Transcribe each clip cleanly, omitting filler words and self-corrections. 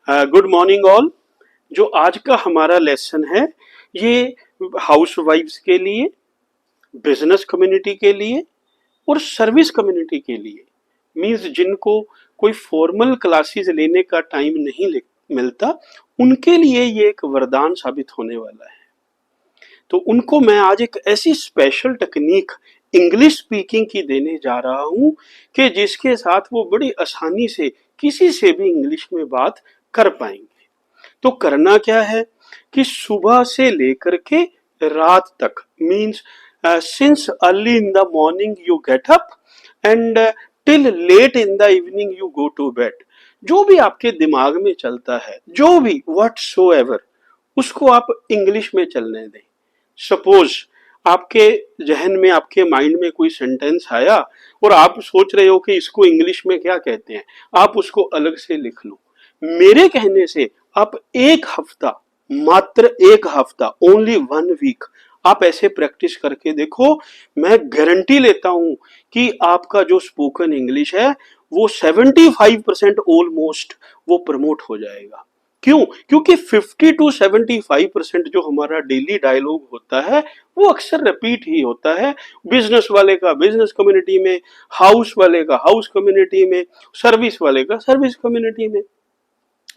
Good morning all. जो आज का हमारा लेसन है ये हाउस वाइफ्स के लिए, बिजनेस कम्युनिटी के लिए और सर्विस कम्युनिटी के लिए, मींस जिनको कोई फॉर्मल क्लासेस लेने का टाइम नहीं मिलता, उनके लिए ये एक वरदान साबित होने वाला है। तो उनको मैं आज एक ऐसी स्पेशल टेक्निक इंग्लिश स्पीकिंग की देने जा रहा हूं कि जिसके साथ वो बड़ी आसानी से किसी से भी इंग्लिश में बात कर पाएंगे। तो करना क्या है कि सुबह से लेकर के रात तक, means since early in the morning you get up and till late in the evening you go to bed, जो भी आपके दिमाग में चलता है, जो भी व्हाटसोएवर, उसको आप इंग्लिश में चलने दें। सपोज आपके जहन में, आपके माइंड में कोई सेंटेंस आया और आप सोच रहे हो कि इसको इंग्लिश में क्या कहते हैं, आप उसको अलग से लिख लो। मेरे कहने से आप एक हफ्ता, मात्र एक हफ्ता, ओनली 1 वीक आप ऐसे प्रैक्टिस करके देखो। मैं गारंटी लेता हूं कि आपका जो स्पोकन इंग्लिश है वो 75% ऑलमोस्ट वो प्रमोट हो जाएगा। क्यों? क्योंकि 50 to 75% जो हमारा डेली डायलॉग होता है वो अक्सर रिपीट ही होता है। बिजनेस वाले का बिजनेस कम्युनिटी में, हाउस वाले का हाउस कम्युनिटी में, सर्विस वाले का सर्विस कम्युनिटी में।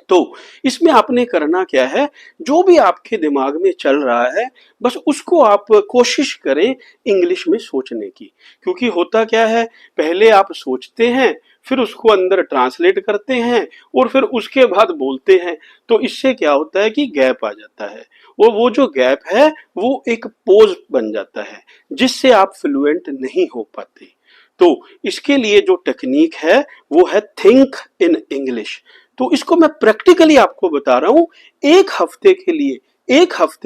तो इसमें आपने करना क्या है, जो भी आपके दिमाग में चल रहा है बस उसको आप कोशिश करें इंग्लिश में सोचने की। क्योंकि होता क्या है, पहले आप सोचते हैं, फिर उसको अंदर ट्रांसलेट करते हैं और फिर उसके बाद बोलते हैं। तो इससे क्या होता है कि गैप आ जाता है, और वो जो गैप है वो एक पोज बन जाता है जिससे आप फ्लुएंट नहीं हो पाते। तो इसके लिए जो टेक्निक है वो है थिंक इन इंग्लिश। तो इसको मैं प्रैक्टिकली आपको बता रहा हूं। एक हफ्ते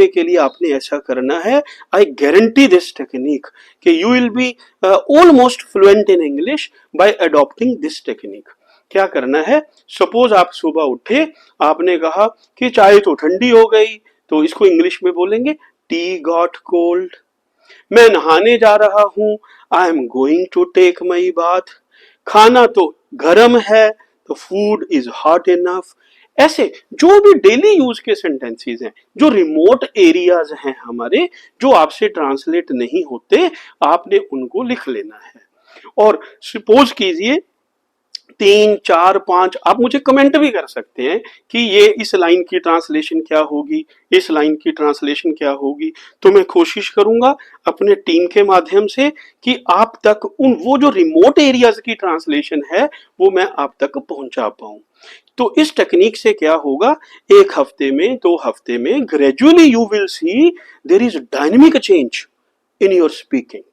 के लिए आपने ऐसा करना है। आई गारंटी दिस टेक्निक कि you will be almost fluent in English by adopting this technique. क्या करना है, सपोज आप सुबह उठे, आपने कहा कि चाय तो ठंडी हो गई, तो इसको इंग्लिश में बोलेंगे टी गॉट कोल्ड। मैं नहाने जा रहा हूं, I am going to take my bath. खाना तो गर्म है, तो फूड इज हॉट इनफ। ऐसे जो भी डेली यूज के सेंटेंसेस हैं, जो रिमोट एरियाज हैं हमारे, जो आपसे ट्रांसलेट नहीं होते, आपने उनको लिख लेना है। और सपोज कीजिए 3 4 5 आप मुझे कमेंट भी कर सकते हैं कि ये इस लाइन की ट्रांसलेशन क्या होगी, इस लाइन की ट्रांसलेशन क्या होगी। तो मैं कोशिश करूंगा अपने टीम के माध्यम से कि आप तक उन वो जो रिमोट एरियाज की ट्रांसलेशन है वो मैं आप तक पहुंचा पाऊं। तो इस टेक्निक से क्या होगा, 1 हफ्ते में, 2 हफ्ते में gradually you will see there is dynamic change in your speaking.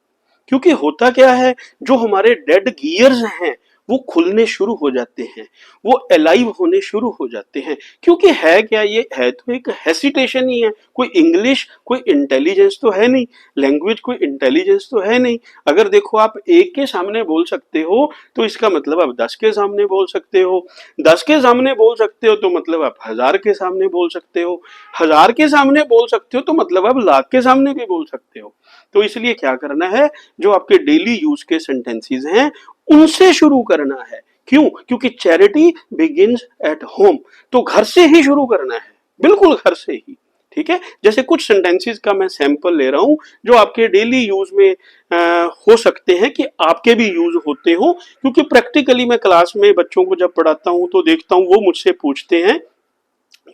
क्योंकि होता क्या है, जो हमारे डेड गियर्स हैं वो खुलने शुरू हो जाते हैं, वो अलाइव होने शुरू हो जाते हैं। क्योंकि है क्या, ये है तो एक हेसिटेशन ही है। कोई इंग्लिश कोई इंटेलिजेंस तो है नहीं, लैंग्वेज कोई इंटेलिजेंस तो है नहीं। अगर देखो आप एक के सामने बोल सकते हो तो इसका मतलब आप 10 के सामने बोल सकते हो, 10 के सामने बोल सकते हो तो मतलब आप 1000 के सामने बोल सकते हो, 1000 के सामने बोल सकते हो तो मतलब आप लाख के सामने भी बोल सकते हो। तो इसलिए क्या करना है, जो आपके डेली यूज के सेंटेंसेस हैं उनसे शुरू करना है। क्यों? क्योंकि चैरिटी बिगिंस एट होम। तो घर से ही शुरू करना है, बिल्कुल घर से ही। ठीक है, जैसे कुछ सेंटेंसेस का मैं सैंपल ले रहा हूं जो आपके डेली यूज में हो सकते हैं कि आपके भी यूज होते हो। क्योंकि प्रैक्टिकली मैं क्लास में बच्चों को जब पढ़ाता हूं तो देखता हूं वो मुझसे पूछते हैं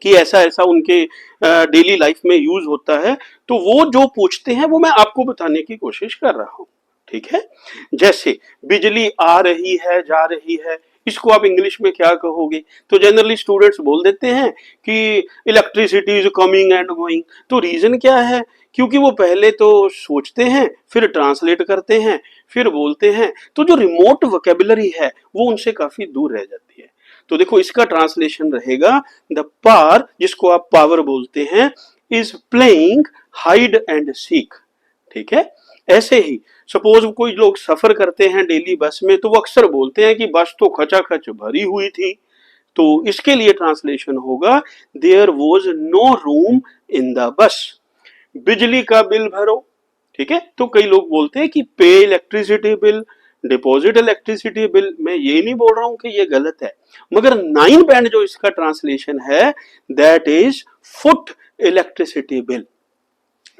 कि ऐसा ऐसा उनके डेली लाइफ में यूज होता है। तो वो जो पूछते हैं वो मैं आपको बताने की कोशिश कर रहा हूं। ठीक है, जैसे बिजली आ रही है, जा रही है, इसको आप इंग्लिश में क्या कहोगे? तो जनरली स्टूडेंट्स बोल देते हैं कि electricity is coming and going. तो रीजन क्या है? क्योंकि वो पहले तो सोचते हैं, फिर ट्रांसलेट करते हैं, फिर बोलते हैं। तो जो रिमोट वोकेबुलरी है वो उनसे काफी दूर रह जाती है। तो देखो इसका ट्रांसलेशन रहेगा, द पार, जिसको आप पावर बोलते हैं, is playing hide and seek. ठीक है, ऐसे ही सपोज कोई लोग सफर करते हैं डेली बस में, तो वो अक्सर बोलते हैं कि बस तो खचाखच भरी हुई थी। तो इसके लिए ट्रांसलेशन होगा, there was no room in the bus. बिजली का बिल भरो। ठीक है, तो कई लोग बोलते हैं कि पे electricity bill, deposit electricity bill, मैं ये नहीं बोल रहा हूं कि ये गलत है, मगर 9 बैंड जो इसका ट्रांसलेशन है that is foot electricity bill.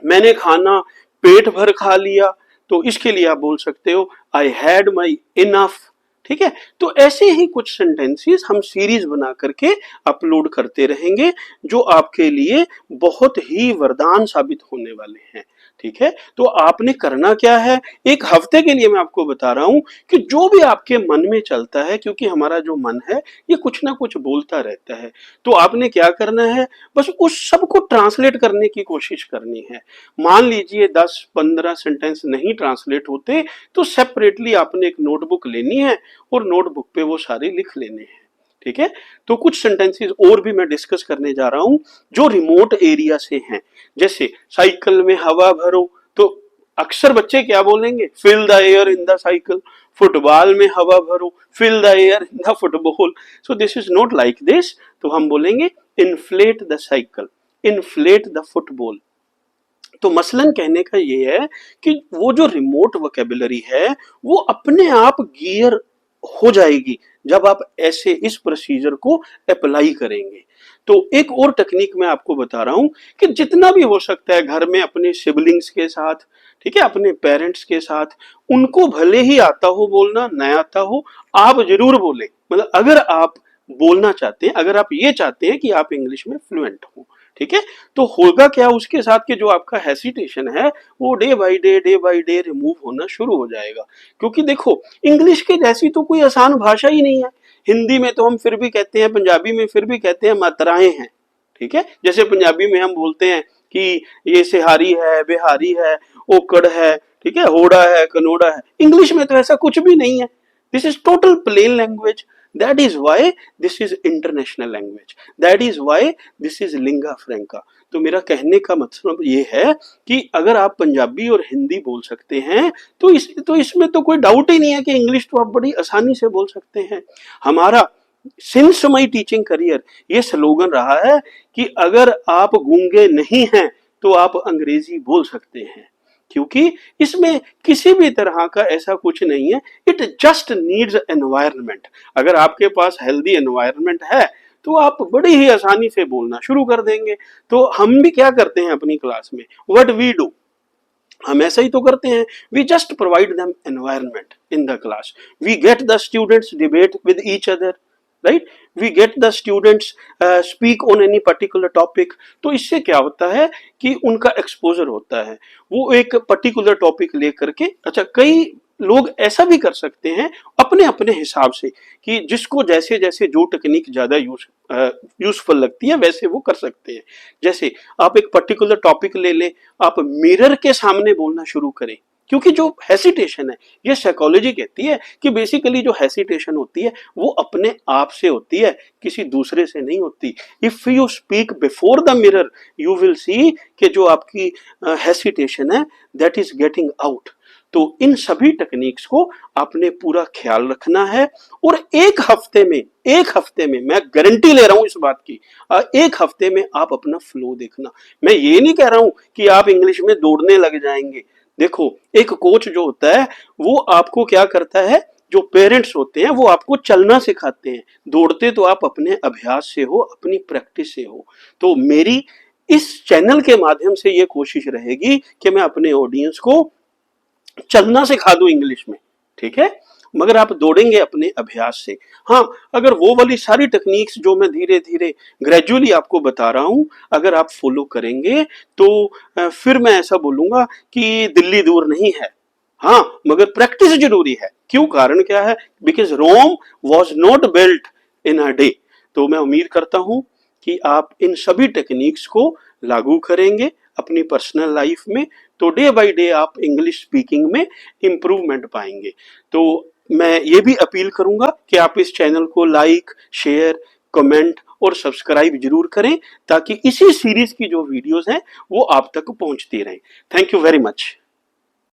मैंने खाना पेट भर खा लिया, तो इसके लिए आप बोल सकते हो आई हैड माई इनफ। ठीक है, तो ऐसे ही कुछ सेंटेंसेस हम सीरीज बना करके अपलोड करते रहेंगे, जो आपके लिए बहुत ही वरदान साबित होने वाले हैं। ठीक है, तो आपने करना क्या है, एक हफ्ते के लिए मैं आपको बता रहा हूं कि जो भी आपके मन में चलता है, क्योंकि हमारा जो मन है ये कुछ ना कुछ बोलता रहता है, तो आपने क्या करना है, बस उस सब को ट्रांसलेट करने की कोशिश करनी है। मान लीजिए 10-15 सेंटेंस नहीं ट्रांसलेट होते, तो सेपरेटली आपने एक नोटबुक लेनी है और नोटबुक पे वो सारे लिख लेने हैं। ठीक है, तो कुछ सेंटेंसेस और भी मैं डिस्कस करने जा रहा हूं जो रिमोट एरिया से हैं। जैसे साइकिल में हवा भरो, तो अक्सर बच्चे क्या बोलेंगे, fill the air in the cycle. Football में हवा भरो, fill the air in the football. So this is not like this, तो हम बोलेंगे inflate the cycle, inflate the football. तो मसलन कहने का ये है कि वो जो रिमोट वोकेबुलरी है वो अपने आप गियर हो जाएगी जब आप ऐसे इस प्रोसीजर को अप्लाई करेंगे। तो एक और टेक्निक मैं आपको बता रहा हूं कि जितना भी हो सकता है घर में अपने सिबलिंग्स के साथ, ठीक है, अपने पेरेंट्स के साथ, उनको भले ही आता हो बोलना न आता हो, आप जरूर बोलें। मतलब अगर आप बोलना चाहते हैं, अगर आप ये चाहते हैं कि आप इंग्लिश में फ्लुएंट हो, ठीक है, तो होगा क्या उसके साथ कि जो आपका हेसिटेशन है वो डे बाय डे रिमूव होना शुरू हो जाएगा। क्योंकि देखो इंग्लिश के जैसी तो कोई आसान भाषा ही नहीं है। हिंदी में तो हम फिर भी कहते हैं, पंजाबी में फिर भी कहते हैं मात्राएं हैं। ठीक है, जैसे पंजाबी में हम बोलते हैं कि ये सिहारी है, बिहारी है, ओकड़ है, ठीक है, होड़ा है, कनोड़ा है। इंग्लिश में तो ऐसा कुछ भी नहीं है। This is total plain language. That is why this is international language. That is why this is lingua franca. तो मेरा कहने का मतलब ये है कि अगर आप पंजाबी और हिंदी बोल सकते हैं तो इसमें तो कोई डाउट ही नहीं है कि इंग्लिश तो आप बड़ी आसानी से बोल सकते हैं। हमारा सिंस माई टीचिंग करियर ये स्लोगन रहा है कि अगर आप गूंगे नहीं हैं तो आप अंग्रेजी बोल सकते हैं, क्योंकि इसमें किसी भी तरह का ऐसा कुछ नहीं है। It just needs environment. अगर आपके पास हेल्दी एनवायरनमेंट है तो आप बड़ी ही आसानी से बोलना शुरू कर देंगे। तो हम भी क्या करते हैं अपनी क्लास में, व्हाट वी डू, हम ऐसा ही तो करते हैं। We just provide them environment in the class, we get the students debate with each other, right, we get the students speak on any particular topic. तो इससे क्या होता है कि उनका एक्सपोजर होता है, वो एक पर्टिकुलर टॉपिक लेकर के। अच्छा, कई लोग ऐसा भी कर सकते हैं अपने अपने हिसाब से कि जिसको जैसे जैसे जो टेक्निक ज्यादा यूजफुल लगती है वैसे वो कर सकते हैं। जैसे आप एक पर्टिकुलर टॉपिक ले लें, आप मिरर के सामने बोलना शुरू करें, क्योंकि जो हेसिटेशन है ये साइकोलॉजी कहती है कि बेसिकली जो हेसिटेशन होती है वो अपने आप से होती है, किसी दूसरे से नहीं होती। If you speak before the mirror you will सी कि जो आपकी हेसिटेशन है दैट इज गेटिंग आउट। तो इन सभी टेक्निक्स को आपने पूरा ख्याल रखना है और एक हफ्ते में मैं गारंटी ले रहा हूं इस बात की, एक हफ्ते में आप अपना फ्लो देखना। मैं ये नहीं कह रहा हूं कि आप इंग्लिश में दौड़ने लग जाएंगे। देखो एक कोच जो होता है वो आपको क्या करता है, जो पेरेंट्स होते हैं वो आपको चलना सिखाते हैं, दौड़ते तो आप अपने अभ्यास से हो, अपनी प्रैक्टिस से हो। तो मेरी इस चैनल के माध्यम से ये कोशिश रहेगी कि मैं अपने ऑडियंस को चलना सिखा दूं इंग्लिश में, ठीक है, मगर आप दौड़ेंगे अपने अभ्यास से। हाँ, अगर वो वाली सारी टेक्निक्स जो मैं धीरे धीरे ग्रेजुअली आपको बता रहा हूं अगर आप फॉलो करेंगे तो फिर मैं ऐसा बोलूंगा कि दिल्ली दूर नहीं है। हाँ, मगर प्रैक्टिस जरूरी है। क्यों, कारण क्या है, because Rome was not built in a day. तो मैं उम्मीद करता हूं कि आप इन सभी टेक्निक्स को लागू करेंगे अपनी पर्सनल लाइफ में, तो डे बाय डे आप इंग्लिश स्पीकिंग में इंप्रूवमेंट पाएंगे। तो मैं ये भी अपील करूंगा कि आप इस चैनल को लाइक, शेयर, कमेंट और सब्सक्राइब जरूर करें ताकि इसी सीरीज की जो वीडियोस हैं वो आप तक पहुंचती रहें। Thank you very much.